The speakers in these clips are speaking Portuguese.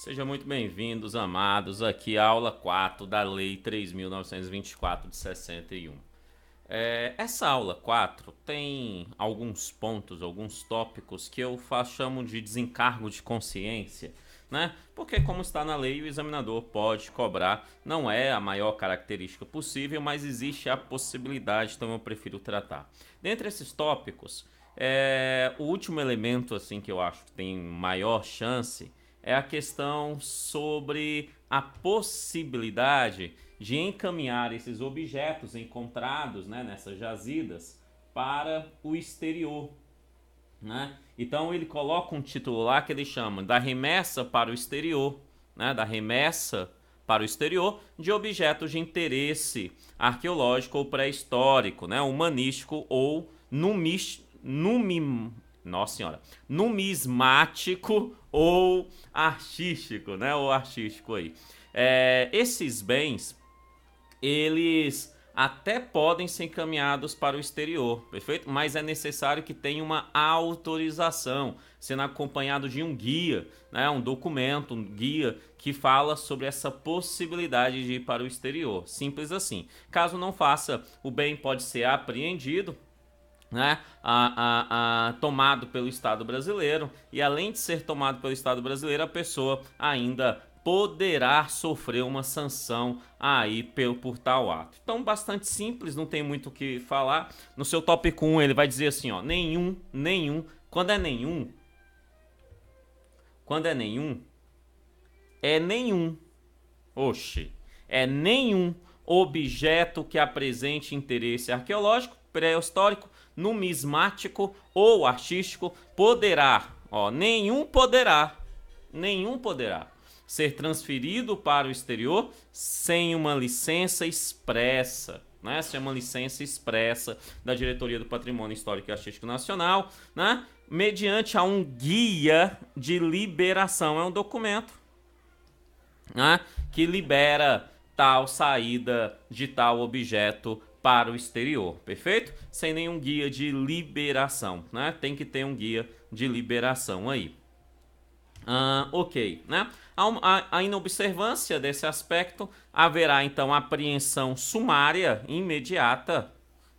Sejam muito bem-vindos, amados, aqui à aula 4 da Lei 3.924 de 61. Essa aula 4 tem alguns pontos, alguns tópicos que eu chamo de desencargo de consciência, né? Porque como está na lei, o examinador pode cobrar, não é a maior característica possível, mas existe a possibilidade, então eu prefiro tratar. Dentre esses tópicos, o último elemento assim que eu acho que tem maior chance é a questão sobre a possibilidade de encaminhar esses objetos encontrados, né, nessas jazidas para o exterior, né? Então ele coloca um título lá que ele chama da remessa para o exterior, né, da remessa para o exterior de objetos de interesse arqueológico ou pré-histórico, né, humanístico ou nossa senhora, numismático ou artístico, né? Ou artístico aí. Esses bens, eles até podem ser encaminhados para o exterior, perfeito? Mas é necessário que tenha uma autorização, sendo acompanhado de um guia, né? Um documento, um guia que fala sobre essa possibilidade de ir para o exterior. Simples assim. Caso não faça, o bem pode ser apreendido, né, tomado pelo Estado brasileiro, e além de ser tomado pelo Estado brasileiro, a pessoa ainda poderá sofrer uma sanção aí por tal ato. Então, bastante simples, não tem muito o que falar. No seu tópico 1 ele vai dizer assim, ó, nenhum, quando é nenhum, é nenhum, oxe, é nenhum objeto que apresente interesse arqueológico, pré-histórico, numismático ou artístico poderá, ó, nenhum poderá ser transferido para o exterior sem uma licença expressa, né? Sem uma licença expressa da Diretoria do Patrimônio Histórico e Artístico Nacional, né? Mediante a um guia de liberação, é um documento, né, que libera tal saída de tal objeto para o exterior, perfeito? Sem nenhum guia de liberação, né? Tem que ter um guia de liberação aí. Ok, né? A inobservância desse aspecto, haverá então apreensão sumária imediata,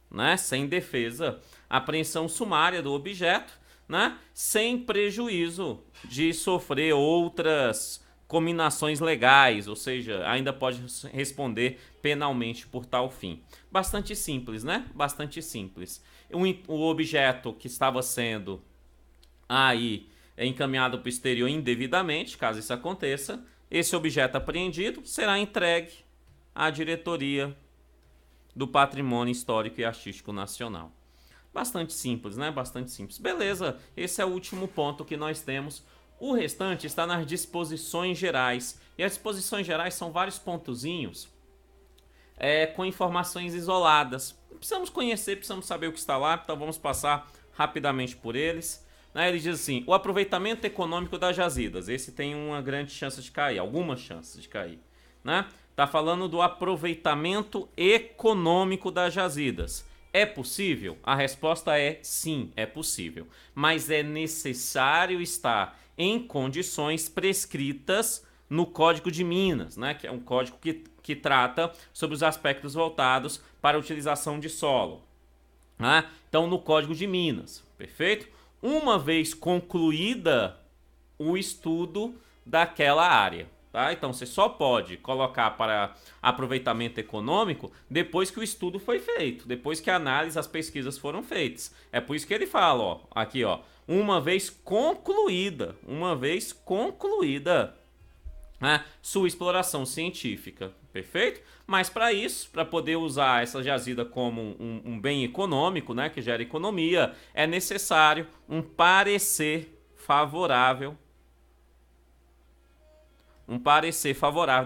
né? Sem defesa, apreensão sumária do objeto, né? Sem prejuízo de sofrer outras cominações legais, ou seja, ainda pode responder penalmente por tal fim. Bastante simples, né? Bastante simples. O objeto que estava sendo aí encaminhado para o exterior indevidamente, caso isso aconteça, esse objeto apreendido será entregue à diretoria do Patrimônio Histórico e Artístico Nacional. Bastante simples, né? Bastante simples. Beleza, esse é o último ponto que nós temos. O restante está nas disposições gerais. E as disposições gerais são vários pontozinhos com informações isoladas. Precisamos conhecer, precisamos saber o que está lá, então vamos passar rapidamente por eles. Ele diz assim, o aproveitamento econômico das jazidas. Esse tem uma grande chance de cair, algumas chances de cair, né? Tá falando do aproveitamento econômico das jazidas. É possível? A resposta é sim, é possível. Mas é necessário estar em condições prescritas no Código de Minas, né? Que é um código que trata sobre os aspectos voltados para a utilização de solo, né? Então, no Código de Minas, perfeito? Uma vez concluída o estudo daquela área, tá? Então você só pode colocar para aproveitamento econômico depois que o estudo foi feito, depois que a análise, as pesquisas foram feitas. É por isso que ele fala, ó, aqui, ó, uma vez concluída, né, sua exploração científica, perfeito? Mas para isso, para poder usar essa jazida como um bem econômico, né, que gera economia, é necessário um parecer favorável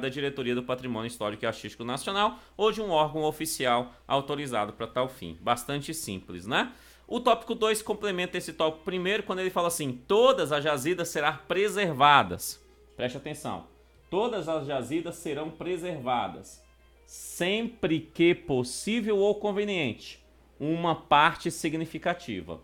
da Diretoria do Patrimônio Histórico e Artístico Nacional ou de um órgão oficial autorizado para tal fim. Bastante simples, né? O tópico 2 complementa esse tópico primeiro quando ele fala assim, todas as jazidas serão preservadas. Preste atenção. Todas as jazidas serão preservadas, sempre que possível ou conveniente, uma parte significativa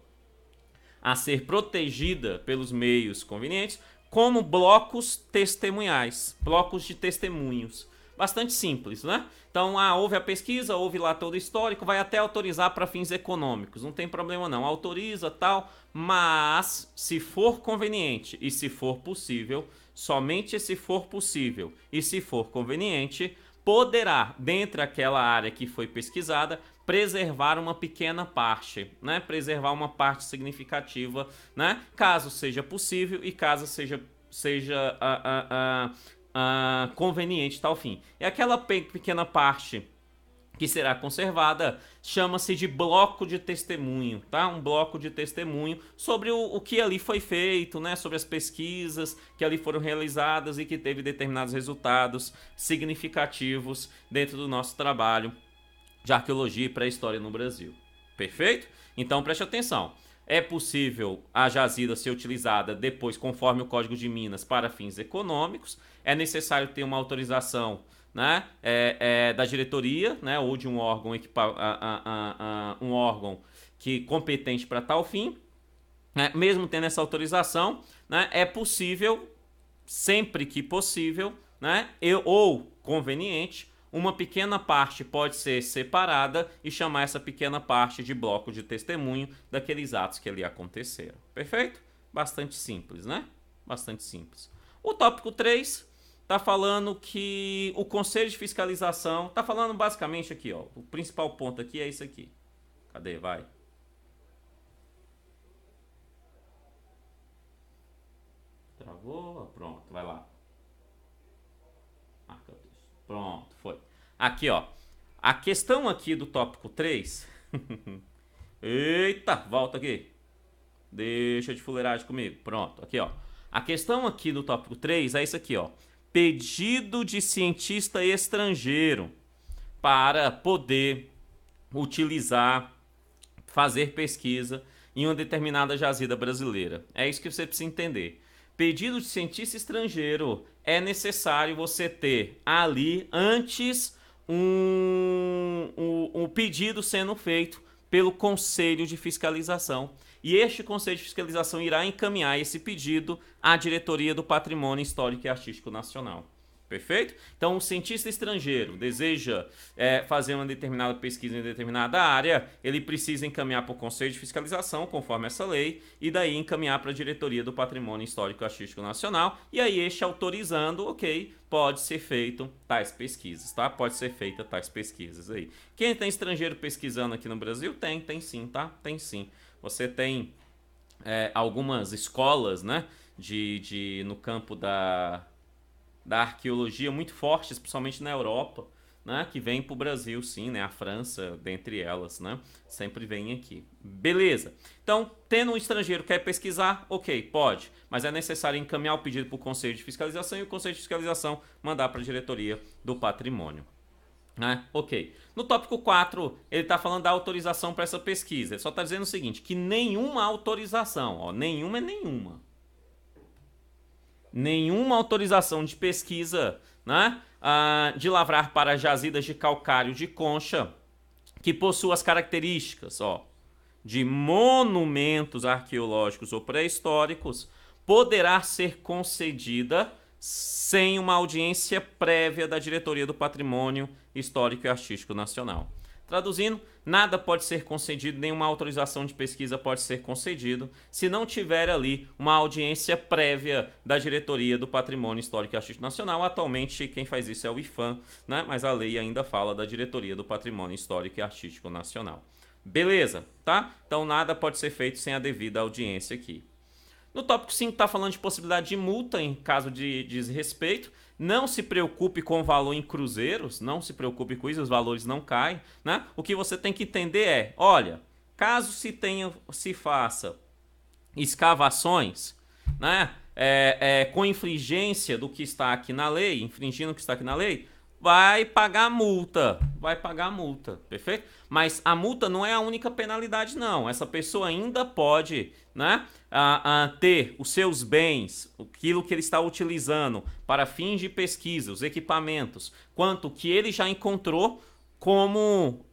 a ser protegida pelos meios convenientes como blocos testemunhais, blocos de testemunhos. Bastante simples, né? Então, houve a pesquisa, houve lá todo o histórico, vai até autorizar para fins econômicos. Não tem problema não, autoriza tal, mas se for conveniente e se for possível, somente se for possível e se for conveniente, poderá, dentro daquela área que foi pesquisada, preservar uma pequena parte, né? Preservar uma parte significativa, né? Caso seja possível e caso seja conveniente tal fim. E aquela pequena parte que será conservada chama-se de bloco de testemunho, tá? Um bloco de testemunho sobre o que ali foi feito, né? Sobre as pesquisas que ali foram realizadas e que teve determinados resultados significativos dentro do nosso trabalho de arqueologia e pré-história no Brasil. Perfeito? Então preste atenção. É possível a jazida ser utilizada depois, conforme o Código de Minas, para fins econômicos. É necessário ter uma autorização, né, da diretoria, né, ou de um órgão, um órgão competente para tal fim. Mesmo tendo essa autorização, né, é possível, sempre que possível, né, ou conveniente, uma pequena parte pode ser separada e chamar essa pequena parte de bloco de testemunho daqueles atos que ali aconteceram. Perfeito? Bastante simples, né? Bastante simples. O tópico 3 está falando que o Conselho de Fiscalização... Está falando basicamente aqui, ó. O principal ponto aqui é isso aqui. Cadê? Vai. Travou? Pronto, vai lá. Pronto, foi. Aqui, ó. A questão aqui do tópico 3... Eita, volta aqui. Deixa de fuleiragem comigo. Pronto, aqui, ó. A questão aqui do tópico 3 é isso aqui, ó. Pedido de cientista estrangeiro para poder utilizar, fazer pesquisa em uma determinada jazida brasileira. É isso que você precisa entender. Pedido de cientista estrangeiro, é necessário você ter ali antes um pedido sendo feito pelo Conselho de Fiscalização. E este Conselho de Fiscalização irá encaminhar esse pedido à Diretoria do Patrimônio Histórico e Artístico Nacional. Perfeito? Então, o cientista estrangeiro deseja fazer uma determinada pesquisa em determinada área, ele precisa encaminhar para o Conselho de Fiscalização, conforme essa lei, e daí encaminhar para a Diretoria do Patrimônio Histórico e Artístico Nacional, e aí este autorizando, ok, pode ser feito tais pesquisas, tá? Pode ser feita tais pesquisas aí. Quem tem estrangeiro pesquisando aqui no Brasil? Tem sim, tá? Tem sim. Você tem algumas escolas, né, no campo da arqueologia muito fortes, principalmente na Europa, né, que vem para o Brasil, sim, né, a França, dentre elas, né, sempre vem aqui. Beleza. Então, tendo um estrangeiro que quer pesquisar, ok, pode, mas é necessário encaminhar o pedido para o Conselho de Fiscalização e o Conselho de Fiscalização mandar para a Diretoria do Patrimônio. Ok. No tópico 4, ele está falando da autorização para essa pesquisa. Ele só está dizendo o seguinte, que nenhuma autorização, ó, nenhuma é nenhuma. Nenhuma autorização de pesquisa, né, de lavrar para jazidas de calcário de concha que possuam as características, ó, de monumentos arqueológicos ou pré-históricos poderá ser concedida sem uma audiência prévia da Diretoria do Patrimônio Histórico e Artístico Nacional. Traduzindo, nada pode ser concedido, nenhuma autorização de pesquisa pode ser concedido se não tiver ali uma audiência prévia da Diretoria do Patrimônio Histórico e Artístico Nacional. Atualmente, quem faz isso é o IPHAN, né? Mas a lei ainda fala da Diretoria do Patrimônio Histórico e Artístico Nacional. Beleza, tá? Então, nada pode ser feito sem a devida audiência aqui. No tópico 5 está falando de possibilidade de multa em caso de desrespeito. Não se preocupe com o valor em cruzeiros, não se preocupe com isso, os valores não caem, né? O que você tem que entender é, olha, caso se faça escavações, né, com infringência do que está aqui na lei, infringindo o que está aqui na lei, vai pagar multa, perfeito? Mas a multa não é a única penalidade, não. Essa pessoa ainda pode, né, ter os seus bens, aquilo que ele está utilizando para fins de pesquisa, os equipamentos, quanto que ele já encontrou como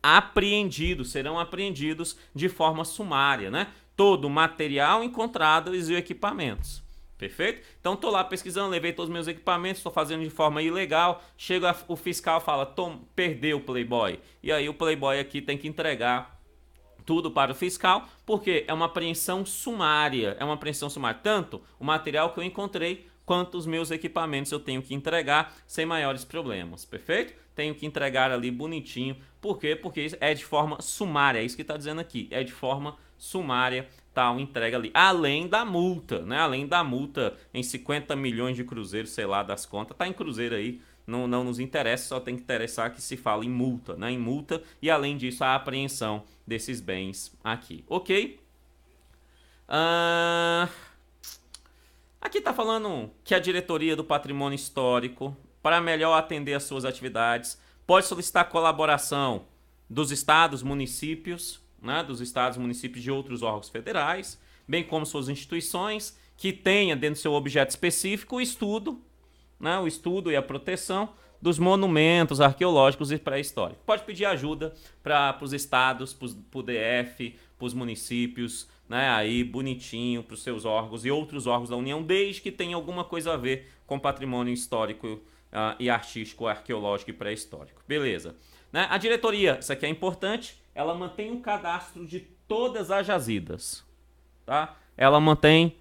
apreendidos, serão apreendidos de forma sumária, né? todo o material encontrado e os equipamentos. Perfeito? Então estou lá pesquisando, levei todos os meus equipamentos, estou fazendo de forma ilegal, chega o fiscal e fala, perdeu o Playboy. E aí o Playboy aqui tem que entregar tudo para o fiscal, porque é uma apreensão sumária, tanto o material que eu encontrei, quanto os meus equipamentos eu tenho que entregar sem maiores problemas, perfeito? Tenho que entregar ali bonitinho, por quê? Porque é de forma sumária, é isso que está dizendo aqui, é de forma sumária, tal entrega ali, além da multa, né? Além da multa em 50 milhões de cruzeiros, sei lá, das contas, tá em cruzeiro aí, não nos interessa, só tem que interessar que se fala em multa, né? Em multa e além disso a apreensão desses bens aqui, ok? Aqui está falando que a diretoria do patrimônio histórico, para melhor atender às suas atividades, pode solicitar colaboração dos estados, municípios, né, de outros órgãos federais, bem como suas instituições, que tenha dentro do seu objeto específico o estudo, né, o estudo e a proteção dos monumentos arqueológicos e pré-históricos. Pode pedir ajuda para os estados, para o DF, para os municípios, né, aí bonitinho para os seus órgãos e outros órgãos da União, desde que tenha alguma coisa a ver com patrimônio histórico e artístico, arqueológico e pré-histórico. Beleza. Né? A diretoria, isso aqui é importante, ela mantém um cadastro de todas as jazidas. Tá? Ela mantém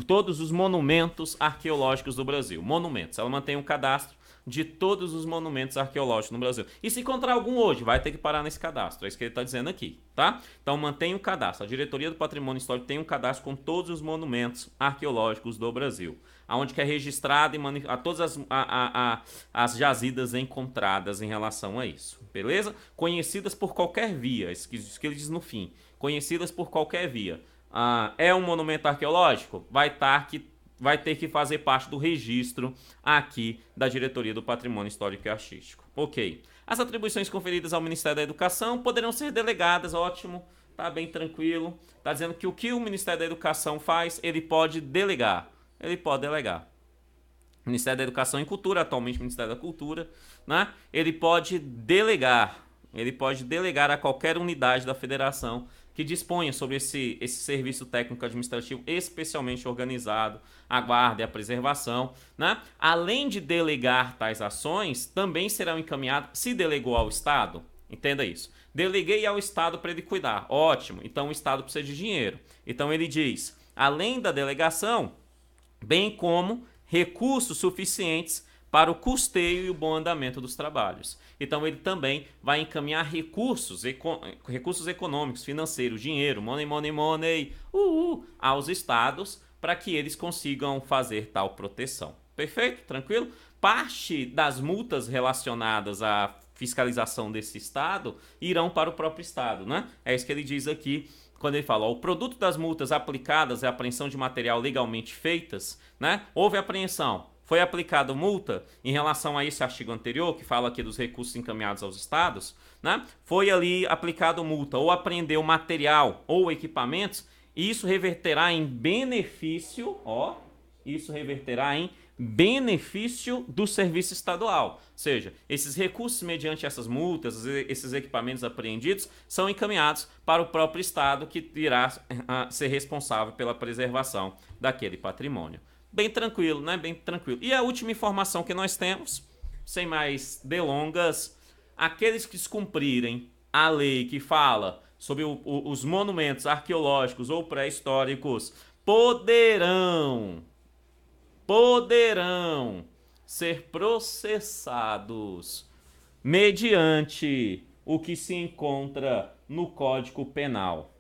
todos os monumentos arqueológicos do Brasil. Monumentos. Ela mantém um cadastro de todos os monumentos arqueológicos no Brasil. E se encontrar algum hoje, vai ter que parar nesse cadastro. É isso que ele está dizendo aqui, tá? Então mantém o cadastro. A Diretoria do Patrimônio Histórico tem um cadastro com todos os monumentos arqueológicos do Brasil, aonde que é registrado a todas as jazidas encontradas em relação a isso, beleza? Conhecidas por qualquer via, isso que ele diz no fim. Conhecidas por qualquer via. É um monumento arqueológico? Vai ter que fazer parte do registro aqui da Diretoria do Patrimônio Histórico e Artístico. Ok. As atribuições conferidas ao Ministério da Educação poderão ser delegadas, ótimo, tá bem tranquilo. Tá dizendo que o que o Ministério da Educação faz, ele pode delegar. Ele pode delegar. Ministério da Educação e Cultura, atualmente Ministério da Cultura, né? Ele pode delegar a qualquer unidade da federação que disponha sobre esse serviço técnico administrativo especialmente organizado, a guarda e a preservação, né? Além de delegar tais ações, também serão encaminhadas, se delegou ao Estado, entenda isso, deleguei ao Estado para ele cuidar, ótimo, então o Estado precisa de dinheiro, então ele diz, além da delegação, bem como recursos suficientes para o custeio e o bom andamento dos trabalhos. Então ele também vai encaminhar recursos econômicos, financeiros, dinheiro, money, aos estados para que eles consigam fazer tal proteção. Perfeito? Tranquilo? Parte das multas relacionadas à fiscalização desse estado irão para o próprio estado, né? É isso que ele diz aqui quando ele fala, o produto das multas aplicadas é a apreensão de material legalmente feitas, né? Houve apreensão, foi aplicada multa em relação a esse artigo anterior, que fala aqui dos recursos encaminhados aos estados, né? Foi ali aplicado multa, ou apreendeu material ou equipamentos, e isso reverterá em benefício, do serviço estadual. Ou seja, esses recursos mediante essas multas, esses equipamentos apreendidos, são encaminhados para o próprio estado que irá ser responsável pela preservação daquele patrimônio. Bem tranquilo, né? Bem tranquilo. E a última informação que nós temos, sem mais delongas, aqueles que descumprirem a lei que fala sobre os monumentos arqueológicos ou pré-históricos poderão ser processados mediante o que se encontra no Código Penal.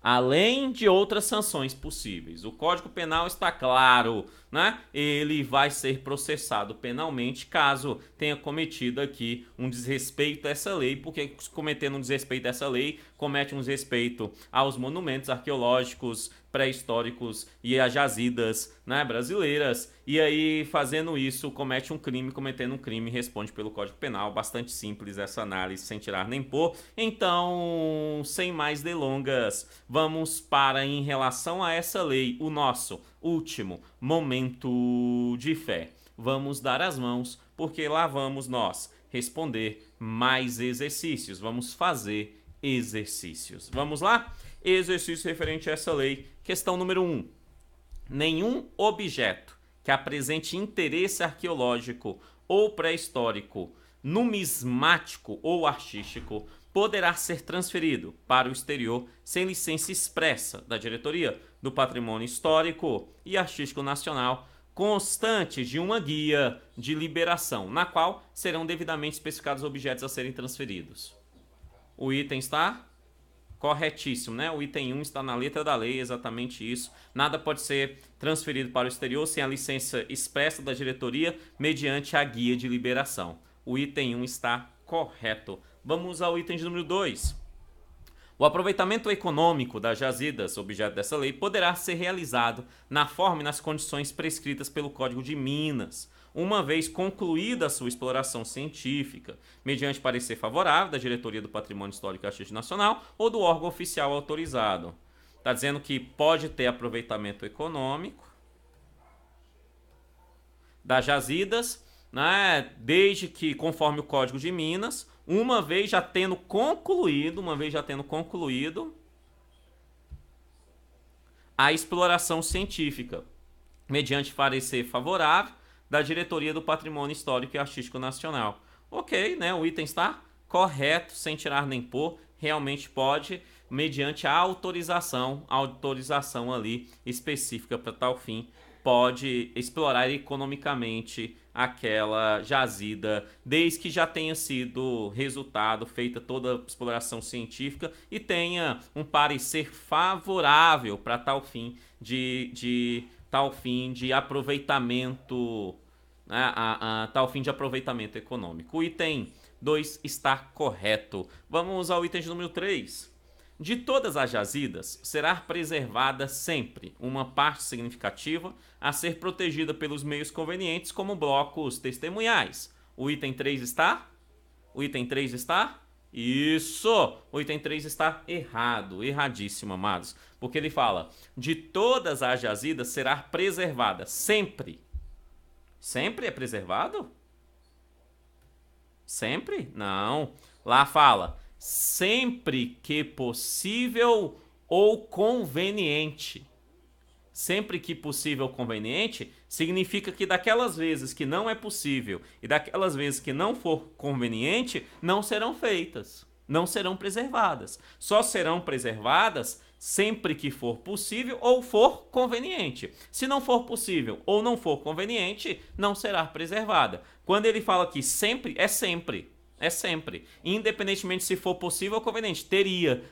Além de outras sanções possíveis. O Código Penal está claro, né? Ele vai ser processado penalmente caso tenha cometido aqui um desrespeito a essa lei, porque cometendo um desrespeito a essa lei, comete um desrespeito aos monumentos arqueológicos, pré-históricos e às jazidas, né, brasileiras, e aí fazendo isso comete um crime, cometendo um crime, responde pelo Código Penal. Bastante simples essa análise, sem tirar nem pôr. Então, sem mais delongas, vamos para, em relação a essa lei, o nosso último momento de fé. Vamos dar as mãos, porque lá vamos nós responder mais exercícios, vamos fazer exercícios. Vamos lá? Exercício referente a essa lei. Questão número 1. Nenhum objeto que apresente interesse arqueológico ou pré-histórico, numismático ou artístico poderá ser transferido para o exterior sem licença expressa da Diretoria do Patrimônio Histórico e Artístico Nacional, constante de uma guia de liberação, na qual serão devidamente especificados os objetos a serem transferidos. O item está corretíssimo, né? O item 1 está na letra da lei, exatamente isso. Nada pode ser transferido para o exterior sem a licença expressa da diretoria, mediante a guia de liberação. O item 1 está correto. Vamos ao item de número 2. O aproveitamento econômico das jazidas, objeto dessa lei, poderá ser realizado na forma e nas condições prescritas pelo Código de Minas, uma vez concluída a sua exploração científica, mediante parecer favorável da Diretoria do Patrimônio Histórico e Artístico Nacional ou do órgão oficial autorizado. Está dizendo que pode ter aproveitamento econômico das jazidas, né, desde que, conforme o Código de Minas, uma vez já tendo concluído a exploração científica, mediante parecer favorável da Diretoria do Patrimônio Histórico e Artístico Nacional. Ok, né? O item está correto, sem tirar nem pôr. Realmente pode, mediante a autorização ali específica para tal fim, pode explorar economicamente aquela jazida, desde que já tenha sido resultado, feita toda a exploração científica e tenha um parecer favorável para tal fim de aproveitamento, né, tal fim de aproveitamento econômico. O item 2 está correto. Vamos ao item de número 3. De todas as jazidas, será preservada sempre uma parte significativa a ser protegida pelos meios convenientes, como blocos testemunhais. O item 3 está? O item 3 está? Isso! O item 3 está errado, erradíssimo, amados. Porque ele fala, de todas as jazidas será preservada sempre. Sempre é preservado? Sempre? Não. Lá fala, sempre que possível ou conveniente. Sempre que possível ou conveniente significa que daquelas vezes que não é possível e daquelas vezes que não for conveniente, não serão feitas, não serão preservadas. Só serão preservadas sempre que for possível ou for conveniente. Se não for possível ou não for conveniente, não será preservada. Quando ele fala que sempre, é sempre. É sempre. Independentemente se for possível ou conveniente.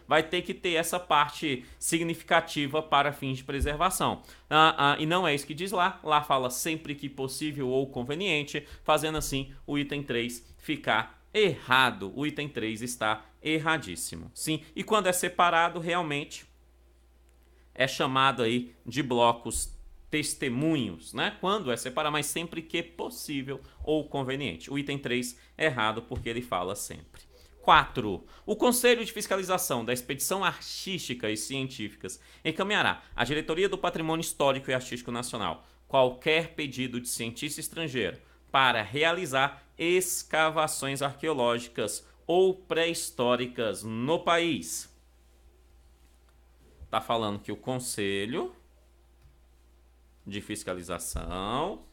Vai ter que ter essa parte significativa para fins de preservação. E não é isso que diz lá. Lá fala sempre que possível ou conveniente, fazendo assim o item 3 ficar errado. O item 3 está erradíssimo. Sim, e quando é separado, realmente é chamado aí de blocos testemunhos, né? Quando é separar, mas sempre que possível ou conveniente. O item 3 é errado porque ele fala sempre. 4. O Conselho de Fiscalização da Expedição Artística e Científicas encaminhará à Diretoria do Patrimônio Histórico e Artístico Nacional qualquer pedido de cientista estrangeiro para realizar escavações arqueológicas ou pré-históricas no país. Está falando que o Conselho de Fiscalização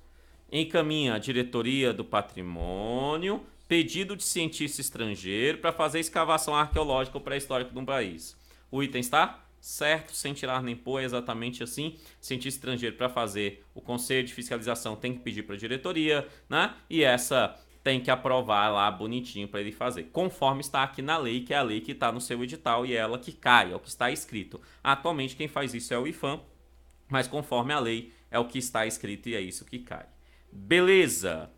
encaminha à Diretoria do Patrimônio pedido de cientista estrangeiro para fazer escavação arqueológica ou pré-histórica no país. O item está certo, sem tirar nem pôr, é exatamente assim. Cientista estrangeiro para fazer, o Conselho de Fiscalização tem que pedir para a diretoria, né? E essa tem que aprovar lá bonitinho para ele fazer, conforme está aqui na lei, que é a lei que está no seu edital e é ela que cai, é o que está escrito. Atualmente quem faz isso é o IPHAN, mas conforme a lei é o que está escrito e é isso que cai. Beleza.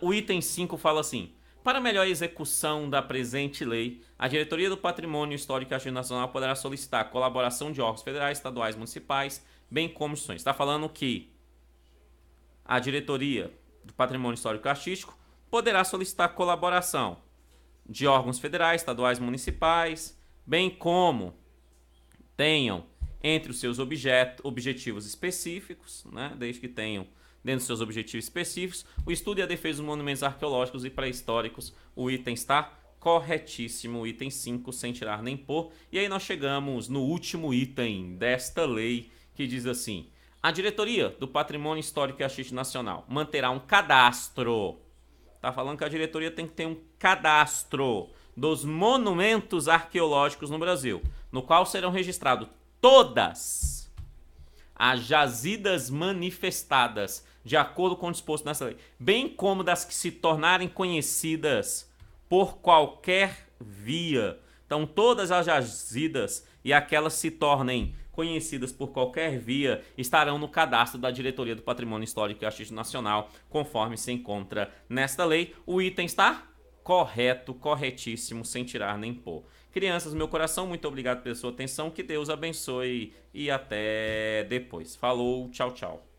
O item 5 fala assim: para melhor execução da presente lei, a Diretoria do Patrimônio Histórico e Artístico Nacional poderá solicitar a colaboração de órgãos federais, estaduais, municipais, bem como instituições. Está falando que a Diretoria do Patrimônio Histórico e Artístico poderá solicitar colaboração de órgãos federais, estaduais, municipais, bem como tenham entre os seus objetivos específicos, né, desde que tenham dentro dos seus objetivos específicos, o estudo e a defesa dos monumentos arqueológicos e pré-históricos. O item está corretíssimo. Item 5, sem tirar nem pôr. E aí nós chegamos no último item desta lei, que diz assim: a diretoria do Patrimônio Histórico e Artístico Nacional manterá um cadastro. Tá falando que a diretoria tem que ter um cadastro dos monumentos arqueológicos no Brasil, no qual serão registrados todas as jazidas manifestadas de acordo com o disposto nessa lei, bem como das que se tornarem conhecidas por qualquer via. Então, todas as jazidas e aquelas se tornem conhecidas por qualquer via estarão no cadastro da Diretoria do Patrimônio Histórico e Artístico Nacional, conforme se encontra nesta lei. O item está correto, corretíssimo, sem tirar nem pôr. Crianças, meu coração, muito obrigado pela sua atenção, que Deus abençoe e até depois. Falou, tchau, tchau.